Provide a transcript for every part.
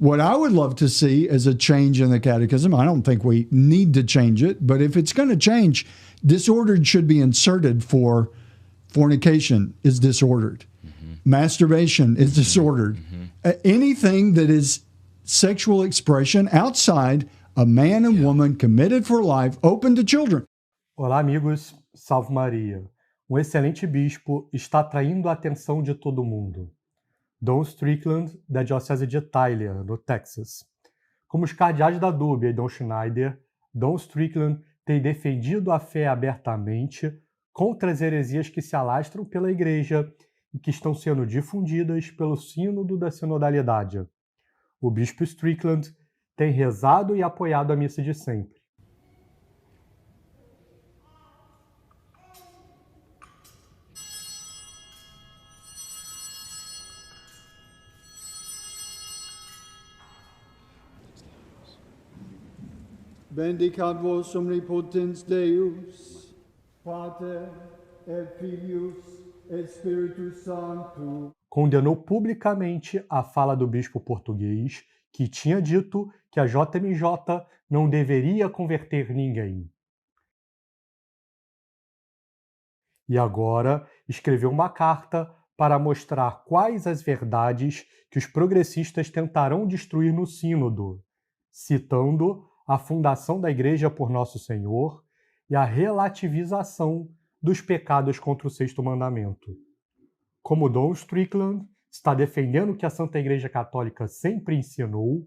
What I would love to see is a change in the catechism. I don't think we need to change it, but if it's going to change, disordered should be inserted for fornication is disordered. Masturbation is disordered. Anything that is sexual expression outside a man and woman committed for life, open to children. Olá, amigos. Salve Maria. Um excelente bispo está atraindo a atenção de todo mundo. Dom Strickland, da Diocese de Tyler, no Texas. Como os cardeais da dúbia e Dom Schneider, Dom Strickland tem defendido a fé abertamente contra as heresias que se alastram pela Igreja e que estão sendo difundidas pelo Sínodo da Sinodalidade. O bispo Strickland tem rezado e apoiado a missa de sempre. Bendicat vos omnipotens Deus, Pater et Filius et Spiritus Sanctus. Condenou publicamente a fala do bispo português, que tinha dito que a JMJ não deveria converter ninguém. E agora escreveu uma carta para mostrar quais as verdades que os progressistas tentarão destruir no sínodo, citando a fundação da Igreja por Nosso Senhor e a relativização dos pecados contra o sexto mandamento. Como Dom Strickland está defendendo o que a Santa Igreja Católica sempre ensinou,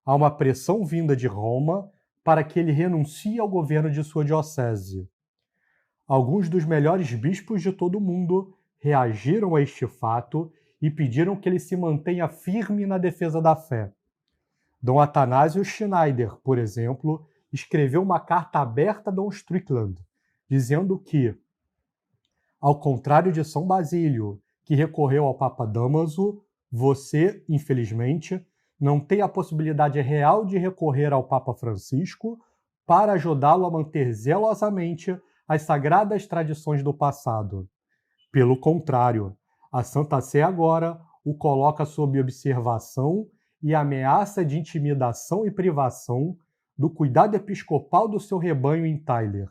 há uma pressão vinda de Roma para que ele renuncie ao governo de sua diocese. Alguns dos melhores bispos de todo o mundo reagiram a este fato e pediram que ele se mantenha firme na defesa da fé. Dom Atanásio Schneider, por exemplo, escreveu uma carta aberta a Dom Strickland, dizendo que, ao contrário de São Basílio, que recorreu ao Papa Damaso, você, infelizmente, não tem a possibilidade real de recorrer ao Papa Francisco para ajudá-lo a manter zelosamente as sagradas tradições do passado. Pelo contrário, a Santa Sé agora o coloca sob observação e ameaça de intimidação e privação do cuidado episcopal do seu rebanho em Tyler,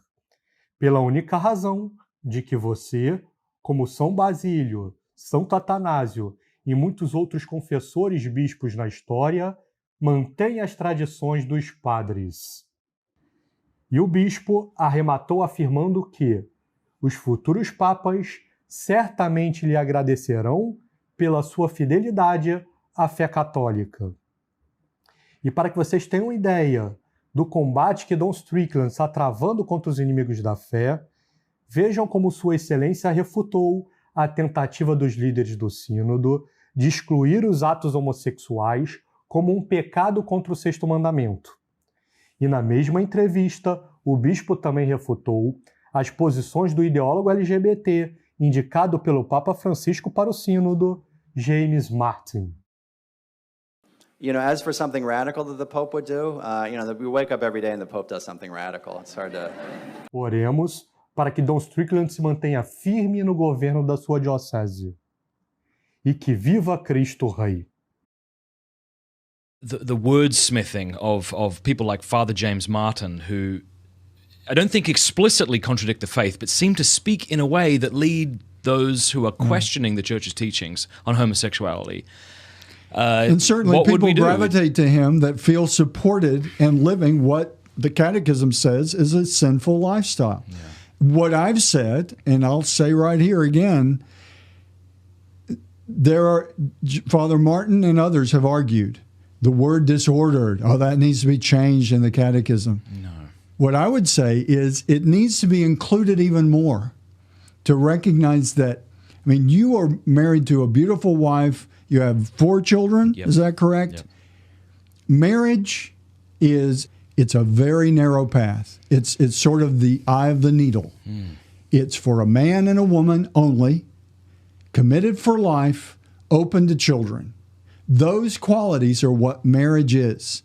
pela única razão de que você, como São Basílio, Santo Atanásio e muitos outros confessores bispos na história, mantém as tradições dos padres. E o bispo arrematou afirmando que os futuros papas certamente lhe agradecerão pela sua fidelidade à fé católica. E para que vocês tenham ideia do combate que Dom Strickland está travando contra os inimigos da fé, vejam como Sua Excelência refutou a tentativa dos líderes do Sínodo de excluir os atos homossexuais como um pecado contra o sexto mandamento. E na mesma entrevista, o bispo também refutou as posições do ideólogo LGBT indicado pelo Papa Francisco para o Sínodo, James Martin. You know, as for something radical that the Pope would do, we wake up every day and the Pope does something radical. It's hard to... Oremos para que Dom Strickland se mantenha firme no governo da sua diocese. E que viva Cristo Rei. The wordsmithing of people like Father James Martin, who I don't think explicitly contradict the faith, but seem to speak in a way that lead those who are questioning the Church's teachings on homosexuality. And certainly people gravitate to him that feel supported in living what the Catechism says is a sinful lifestyle. Yeah. What I've said, and I'll say right here again, Father Martin and others have argued the word disordered, that needs to be changed in the Catechism. No. What I would say is it needs to be included even more to recognize that, you are married to a beautiful wife. You have 4 children. Yep. Is that correct? Yep. Marriage it's a very narrow path. It's sort of the eye of the needle. It's for a man and a woman only, committed for life, open to children. Those qualities are what marriage is.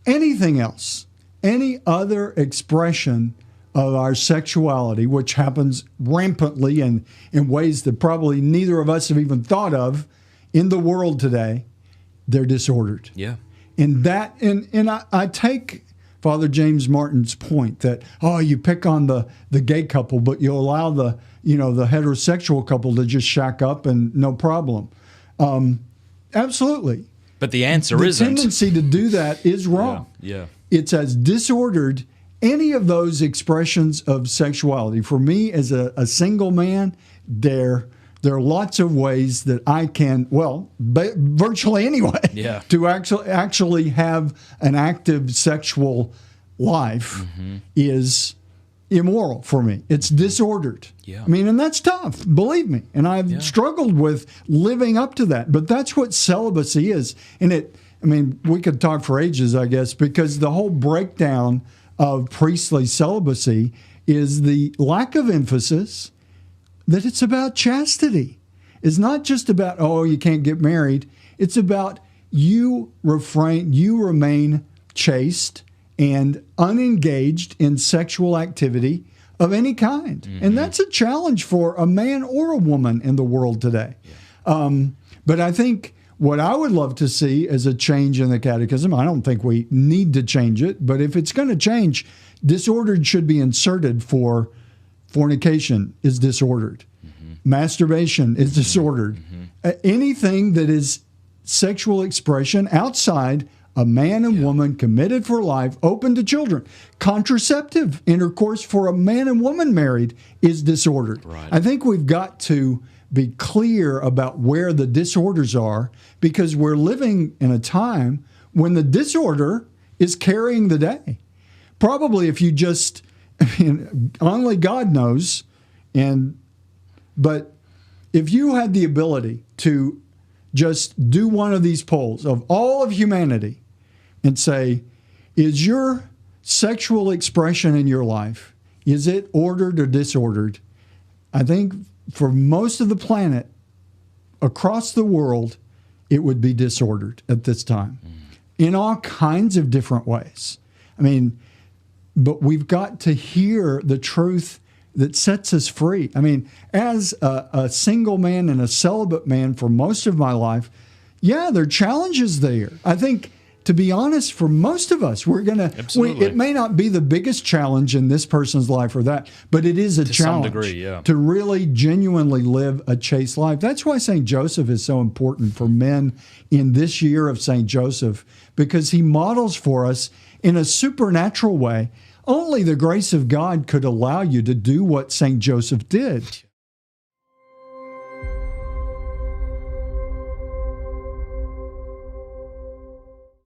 Anything else, any other expression of our sexuality, which happens rampantly and in ways that probably neither of us have even thought of in the world today, they're disordered. Yeah. And I take Father James Martin's point that, oh, you pick on the gay couple, but you allow the heterosexual couple to just shack up and no problem. Absolutely. But the answer isn't. The tendency to do that is wrong. Yeah. It's as disordered any of those expressions of sexuality. For me, as a single man, there are lots of ways that I can, virtually anyway, to actually have an active sexual life is immoral for me. It's disordered. Yeah. I mean, and that's tough, believe me. And I've struggled with living up to that. But that's what celibacy is. And we could talk for ages, I guess, because the whole breakdown of priestly celibacy is the lack of emphasis that it's about chastity. It's not just about, oh, you can't get married. It's about you remain chaste and unengaged in sexual activity of any kind. And that's a challenge for a man or a woman in the world today. But I think what I would love to see as a change in the catechism, I don't think we need to change it, but if it's going to change, disordered should be inserted for fornication is disordered. Masturbation is disordered. Anything that is sexual expression outside a man and woman committed for life, open to children. Contraceptive intercourse for a man and woman married is disordered. Right. I think we've got to be clear about where the disorders are, because we're living in a time when the disorder is carrying the day. Probably if you just, only God knows, but if you had the ability to just do one of these polls of all of humanity and say, is your sexual expression in your life, is it ordered or disordered? I think for most of the planet, across the world, it would be disordered at this time in all kinds of different ways. But we've got to hear the truth that sets us free. As a single man and a celibate man for most of my life, there are challenges there. I think, to be honest, for most of us, it may not be the biggest challenge in this person's life or that, but it is a challenge some degree, to really genuinely live a chaste life. That's why St. Joseph is so important for men in this year of St. Joseph, because he models for us in a supernatural way. Only the grace of God could allow you to do what St. Joseph did.